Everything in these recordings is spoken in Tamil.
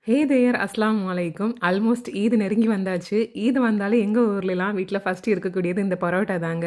ஹே தேர் அஸ்ஸலாமு அலைக்கும். ஆல்மோஸ்ட் ஈத் நெருங்கி வந்தாச்சு. ஈத் வந்தாலே எங்க ஊர்லலாம் வீட்ல ஃபர்ஸ்ட் இருக்கக்கூடியது இந்த பரோட்டா தாங்க.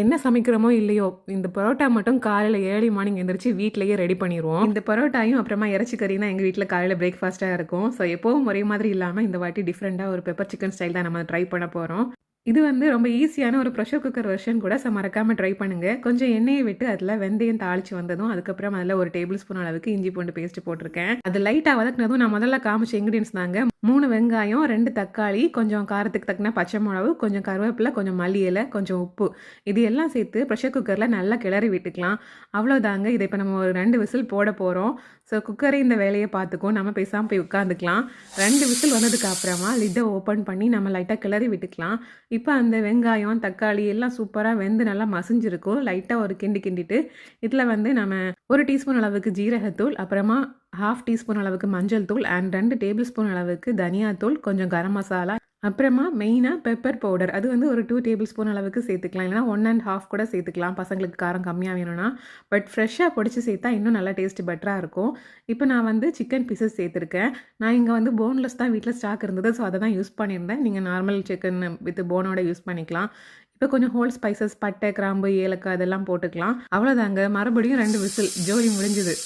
என்ன சமைக்கிறோமோ இல்லையோ, இந்த பரோட்டா மட்டும் காலையில ஏர்லி மார்னிங் எந்திரிச்சு வீட்லயே ரெடி பண்ணிருவோம். இந்த பரோட்டாயும் அப்புறமா இறைச்சி கறி தான் எங்க வீட்ல காலையில பிரேக்ஃபாஸ்ட்டா இருக்கும். ஸோ எப்பவும் ஒரே மாதிரி இல்லாம இந்த வாட்டி டிஃப்ரெண்ட்டா ஒரு பெப்பர் சிக்கன் ஸ்டைல் தான் நம்ம ட்ரை பண்ண போறோம். இது வந்து ரொம்ப ஈஸியான ஒரு ப்ரெஷர் குக்கர் வெர்ஷன் கூட. ஸோ மறக்காம ட்ரை பண்ணுங்க. கொஞ்சம் எண்ணெயை விட்டு அதில் வெந்தயம் தாளிச்சு வந்ததும், அதுக்கப்புறம் அதில் ஒரு டேபிள் ஸ்பூன் அளவுக்கு இஞ்சி பூண்டு பேஸ்ட் போட்டிருக்கேன். அது லைட்டாக வதக்குனதும் நான் முதல்ல காமிச்ச இன்கிரீடியன்ஸ் தாங்க. 3 வெங்காயம், 2 தக்காளி, கொஞ்சம் காரத்துக்கு தக்கன பச்சை மிளகு, கொஞ்சம் கருவேப்பிலை, கொஞ்சம் மல்லி இலை, கொஞ்சம் உப்பு. இது எல்லாம் சேர்த்து ப்ரெஷர் குக்கரில் நல்லா கிளறி விட்டுக்கலாம். அவ்வளோதாங்க. இதை இப்போ நம்ம ஒரு 2 விசில் போட போகிறோம். ஸோ குக்கரே இந்த வேலையை பார்த்துக்கும். நம்ம பேசாமல் போய் உட்காந்துக்கலாம். 2 விசில் வந்ததுக்கு அப்புறமா லிட்டை ஓப்பன் பண்ணி நம்ம லைட்டாக கிளறி விட்டுக்கலாம். இப்போ அந்த வெங்காயம், தக்காளி எல்லாம் சூப்பராக வெந்து நல்லா மசிஞ்சிருக்கும். லைட்டாக ஒரு கிண்டிட்டு இதில் வந்து நம்ம 1 டீஸ்பூன் அளவுக்கு ஜீரகத்தூள், அப்புறமா 1/2 டீஸ்பூன் அளவுக்கு மஞ்சள் தூள் அண்ட் 2 டேபிள் ஸ்பூன் அளவுக்கு தனியாத்தூள், கொஞ்சம் கரம் மசாலா, அப்புறமா மெயினாக பெப்பர் பவுடர் அது வந்து ஒரு 2 டேபிள் ஸ்பூன் அளவுக்கு சேர்த்துக்கலாம். இல்லைனா 1 1/2 கூட சேர்த்துக்கலாம் பசங்களுக்கு காரம் கம்மியாக வேணும்னா. பட் ஃப்ரெஷ்ஷாக பொடிச்சு சேர்த்தா இன்னும் நல்லா டேஸ்ட் பெட்டராக இருக்கும். இப்போ நான் வந்து சிக்கன் பீசஸ் சேர்த்துருக்கேன். நான் இங்கே வந்து போன்லெஸ் தான் வீட்டில் ஸ்டாக் இருந்தது. ஸோ அதை தான் யூஸ் பண்ணியிருந்தேன். நீங்கள் நார்மல் சிக்கன் வித் போனோட யூஸ் பண்ணிக்கலாம். இப்போ கொஞ்சம் ஹோல் ஸ்பைசஸ், பட்டை, கிராம்பு, ஏலக்காய் அதெல்லாம் போட்டுக்கலாம். அவ்வளோதாங்க. மறுபடியும் 2 விசில் ஜோலி முடிஞ்சுது.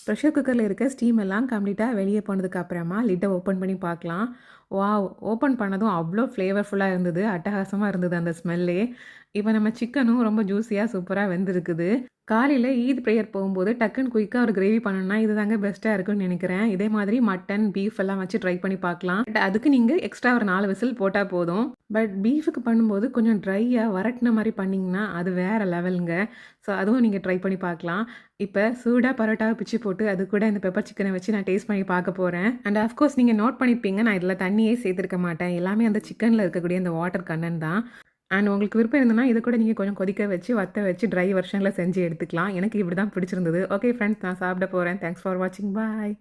ப்ரெஷர் குக்கரில் இருக்க ஸ்டீம் எல்லாம் கம்ப்ளீட்டாக வெளியே போனதுக்கு அப்புறமா லிட்டை ஓப்பன் பண்ணி பார்க்கலாம். வாவ்! ஓப்பன் பண்ணதும் அவ்வளோ ஃப்ளேவர்ஃபுல்லாக இருந்தது. அட்டகாசமாக இருந்தது அந்த ஸ்மெல்லே. இப்போ நம்ம சிக்கனும் ரொம்ப ஜூஸியாக சூப்பராக வெந்திருக்குது. காலையில் ஈத் ப்ரேயர் போகும்போது டக்குன்னு குயிக்காக ஒரு கிரேவி பண்ணணும்னா இது தாங்க பெஸ்ட்டாக இருக்குன்னு நினைக்கிறேன். இதே மாதிரி மட்டன், பீஃப் எல்லாம் வச்சு ட்ரை பண்ணி பார்க்கலாம். பட் அதுக்கு நீங்கள் எக்ஸ்ட்ரா ஒரு 4 விசில் போட்டால் போதும். பட் பீஃபுக்கு பண்ணும்போது கொஞ்சம் ட்ரையாக வரட்டின மாதிரி பண்ணிங்கன்னா அது வேறு லெவலுங்க. ஸோ அதுவும் நீங்கள் ட்ரை பண்ணி பார்க்கலாம். இப்போ சூடாக பரோட்டாவை பிச்சு போட்டு அது கூட இந்த பெப்பர் சிக்கனை வச்சு நான் டேஸ்ட் பண்ணி பார்க்க போகிறேன். அண்ட் ஆஃப்கோர்ஸ் நீங்கள் நோட் பண்ணியிருப்பீங்க, நான் இதில் தண்ணியே சேர்த்துருக்க மாட்டேன். எல்லாமே அந்த சிக்கனில் இருக்கக்கூடிய அந்த வாட்டர் கண்டென்ட் தான். அண்ட் உங்களுக்கு விருப்பம் இருந்ததுன்னா இது கூட நீங்கள் கொஞ்சம் கொதிக்க வச்சு வத்த வச்சு ட்ரை வெர்ஷனில் செஞ்சு எடுத்துக்கலாம். எனக்கு இப்படி தான் பிடிச்சிருந்தது. ஓகே ஃப்ரெண்ட்ஸ், நான் சாப்பிட போகிறேன். தேங்க்ஸ் ஃபார் வாட்சிங். பாய்.